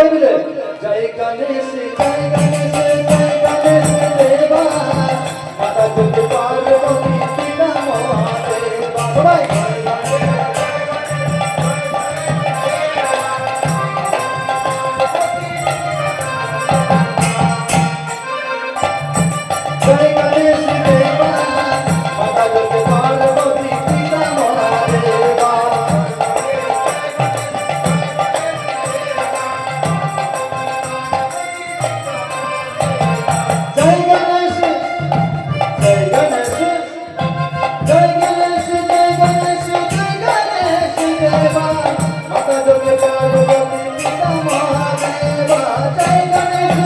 সবাই মিলে জয় গণেশ জয় গণেশ জয় গণেশ দেবা মাতা দুর্গা পার্বতী পিতা মহাদেবা সবাই জয় গণেশ দেবা মাতা দুর্গা পার্বতী পিতা মহাদেবা জয় গণেশ জয় গণেশ জয় গণেশ জয় গণেশ জয় গণেশ দেবা মাতা দুর্গা পার্বতী পিতা মহাদেবা জয় গণেশ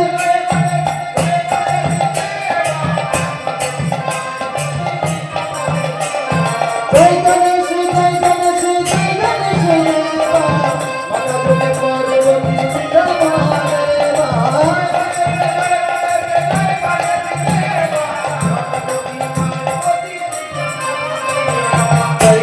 জয় গণেশ জয় গণেশ জয় গণেশ দেবা মাতা দুর্গা পার্বতী পিতা মহাদেবা জয়